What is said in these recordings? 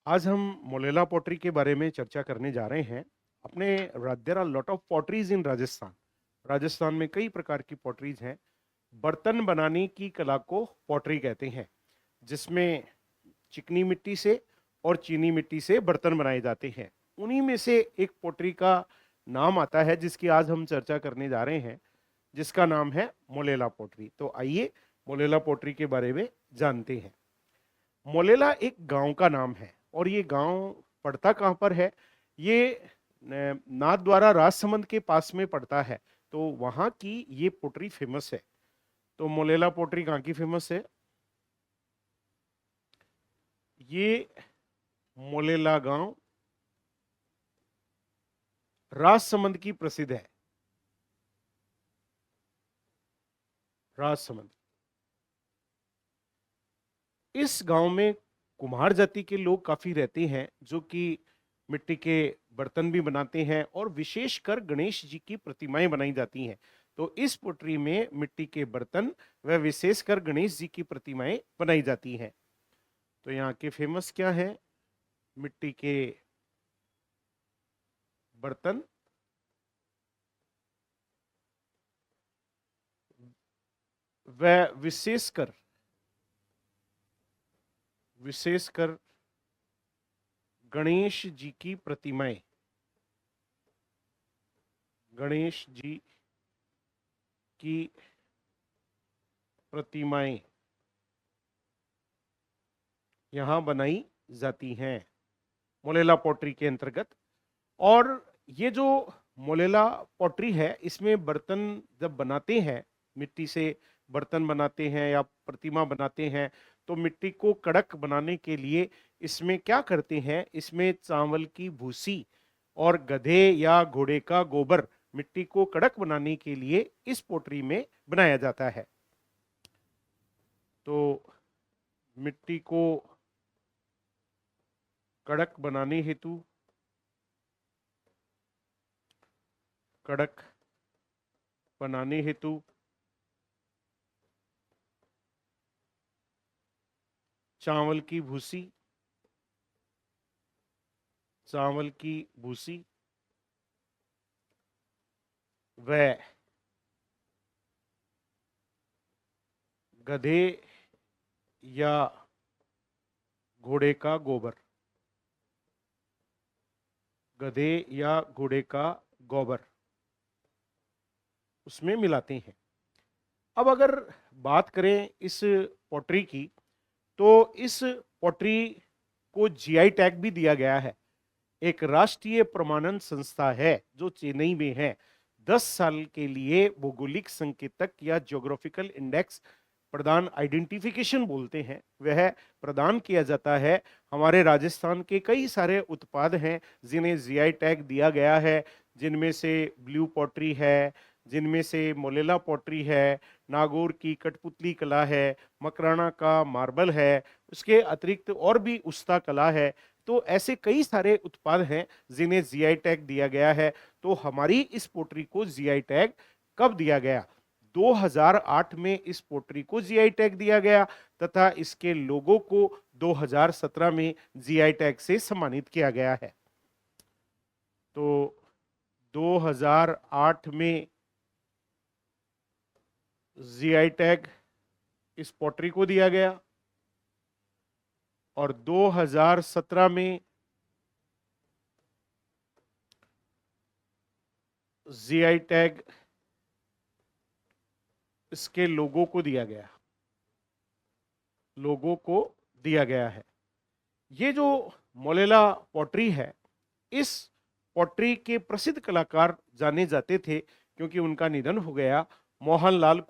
आज हम मोलेला पॉटरी के बारे में चर्चा करने जा रहे हैं। अपने there are lot of potteries in Rajasthan. Rajasthan में कई प्रकार की पॉटरीज हैं। बर्तन बनाने की कला को पॉटरी कहते हैं, जिसमें चिकनी मिट्टी से और चीनी मिट्टी से बर्तन बनाए जाते हैं। उन्हीं में से एक पॉटरी का नाम आता है जिसकी आज हम चर्चा करने जा रहे हैं, जिसका नाम है मोलेला पॉटरी। तो आइए मोलेला पॉटरी के बारे में जानते हैं। मोलेला एक गांव का नाम है और ये गांव पड़ता कहाँ पर है? ये नाथद्वारा राजसमंद के पास में पड़ता है। तो वहां की ये पोटरी फेमस है। तो मोलेला पोटरी कहाँ की फेमस है? ये मोलेला गांव राजसमंद की प्रसिद्ध है। राजसमंद, इस गांव में कुम्हार जाति के लोग काफी रहते हैं, जो कि मिट्टी के बर्तन भी बनाते हैं और विशेषकर गणेश जी की प्रतिमाएं बनाई जाती हैं। तो इस पोटरी में मिट्टी के बर्तन व विशेषकर गणेश जी की प्रतिमाएं बनाई जाती हैं। तो यहाँ के फेमस क्या है? मिट्टी के बर्तन व विशेषकर विशेषकर गणेश जी की प्रतिमाएं। गणेश जी की प्रतिमाएं यहां बनाई जाती हैं मोलेला पॉटरी के अंतर्गत। और ये जो मोलेला पॉटरी है, इसमें बर्तन जब बनाते हैं, मिट्टी से बर्तन बनाते हैं या प्रतिमा बनाते हैं, तो मिट्टी को कड़क बनाने के लिए इसमें क्या करते हैं? इसमें चावल की भूसी और गधे या घोड़े का गोबर मिट्टी को कड़क बनाने के लिए इस पोटरी में बनाया जाता है। तो मिट्टी को कड़क बनाने हेतु कड़क बनाने हेतु चावल की भूसी चावल की भूसी व गधे या घोड़े का गोबर गधे या घोड़े का गोबर उसमें मिलाते हैं। अब अगर बात करें इस पॉटरी की, तो इस पॉटरी को जीआई टैग भी दिया गया है। एक राष्ट्रीय प्रमाणन संस्था है जो चेन्नई में है। 10 साल के लिए भौगोलिक संकेतक या ज्योग्राफिकल इंडेक्स प्रदान, आइडेंटिफिकेशन बोलते हैं, वह प्रदान किया जाता है। हमारे राजस्थान के कई सारे उत्पाद हैं जिन्हें जीआई टैग दिया गया है, जिनमें से ब्लू पॉटरी है, जिनमें से मोलेला पॉटरी है, नागौर की कठपुतली कला है, मकराना का मार्बल है, उसके अतिरिक्त और भी उस्ता कला है। तो ऐसे कई सारे उत्पाद हैं जिन्हें जीआई टैग दिया गया है। तो हमारी इस पोटरी को जीआई टैग कब दिया गया? 2008 में इस पोटरी को जीआई टैग दिया गया तथा इसके लोगों को 2017 में जीआई टैग से सम्मानित किया गया है। तो 2008 में जीआई टैग इस पोटरी को दिया गया और 2017 में जीआई टैग इसके लोगों को दिया गया है। ये जो मोलेला पॉटरी है, इस पॉटरी के प्रसिद्ध कलाकार जाने जाते थे क्योंकि उनका निधन हो गया। मोहनलाल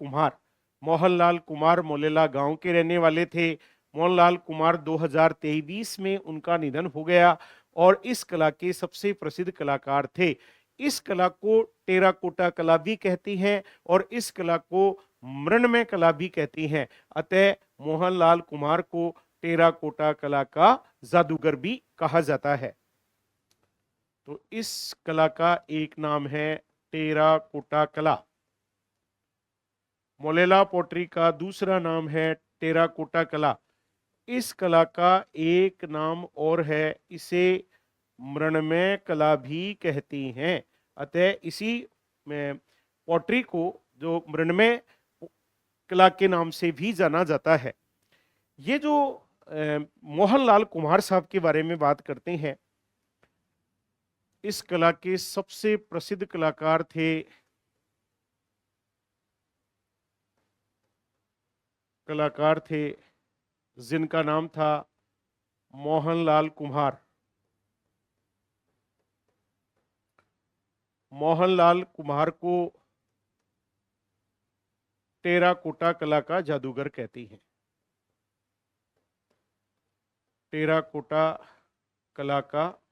कुमार मोलेला गांव के रहने वाले थे। मोहनलाल कुमार 2023 में उनका निधन हो गया और इस कला के सबसे प्रसिद्ध कलाकार थे। इस कला को टेराकोटा कला भी कहती हैं और इस कला को मृण्मय कला भी कहती हैं। अतः मोहनलाल कुमार को टेराकोटा कला का जादूगर भी कहा जाता है। तो इस कला का एक नाम है टेराकोटा कला। मोलेला पोटरी का दूसरा नाम है टेराकोटा कला। इस कला का एक नाम और है, इसे मृण्मय कला भी कहती हैं। अतः इसी में पॉटरी को जो मृण्मय कला के नाम से भी जाना जाता है। ये जो मोहनलाल कुम्हार साहब के बारे में बात करते हैं, इस कला के सबसे प्रसिद्ध कलाकार थे जिनका नाम था मोहनलाल कुम्हार। मोहनलाल कुम्हार को टेराकोटा कला का जादूगर कहती हैं। टेराकोटा कला का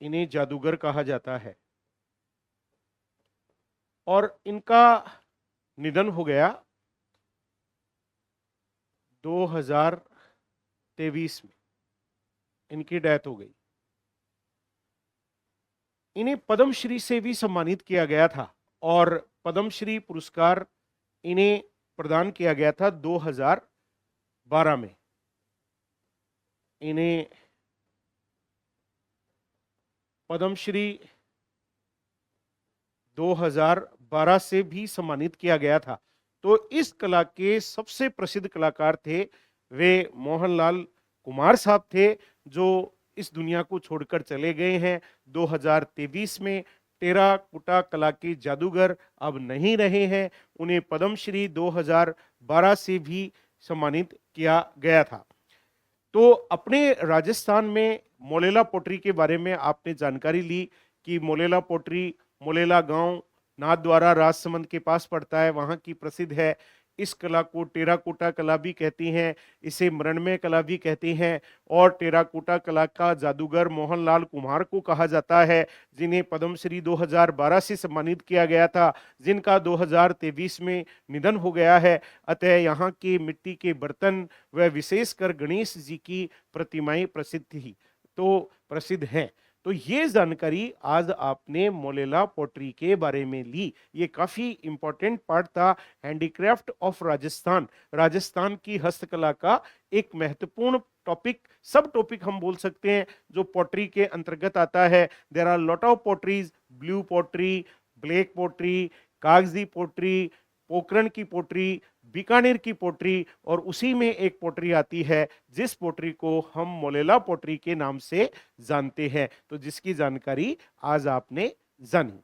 इन्हें जादूगर कहा जाता है और इनका निधन हो गया 2023 में, इनकी डेथ हो गई। इन्हें पद्मश्री से भी सम्मानित किया गया था और पद्मश्री पुरस्कार इन्हें प्रदान किया गया था 2012 में। इन्हें पद्मश्री 2012 से भी सम्मानित किया गया था। तो इस कला के सबसे प्रसिद्ध कलाकार थे वे मोहनलाल कुम्हार साहब थे, जो इस दुनिया को छोड़कर चले गए हैं 2023 में। टेराकोटा कला के जादूगर अब नहीं रहे हैं, उन्हें पद्मश्री 2012 से भी सम्मानित किया गया था। तो अपने राजस्थान में मोलेला पोटरी के बारे में आपने जानकारी ली कि मोलेला पोटरी, मोलेला गांव नाथद्वारा राजसमंद के पास पड़ता है, वहां की प्रसिद्ध है। इस कला को टेराकोटा कला भी कहती हैं, इसे मृण्मय कला भी कहती हैं और टेराकोटा कला का जादूगर मोहनलाल कुम्हार को कहा जाता है, जिन्हें पद्मश्री 2012 से सम्मानित किया गया था, जिनका 2023 में निधन हो गया है। अतः यहाँ के मिट्टी के बर्तन व विशेषकर गणेश जी की प्रतिमाएं प्रसिद्ध हैं। तो ये जानकारी आज आपने मोलेला पोटरी के बारे में ली। ये काफी इंपॉर्टेंट पार्ट था हैंडीक्राफ्ट ऑफ राजस्थान, राजस्थान की हस्तकला का एक महत्वपूर्ण टॉपिक, सब टॉपिक हम बोल सकते हैं जो पोटरी के अंतर्गत आता है। There are lot of potteries, blue pottery, black pottery, kagzi pottery, Pokhran की पोटरी, बीकानेर की पोटरी और उसी में एक पोटरी आती है जिस पोटरी को हम मोलेला पोटरी के नाम से जानते हैं। तो जिसकी जानकारी आज आपने जानी।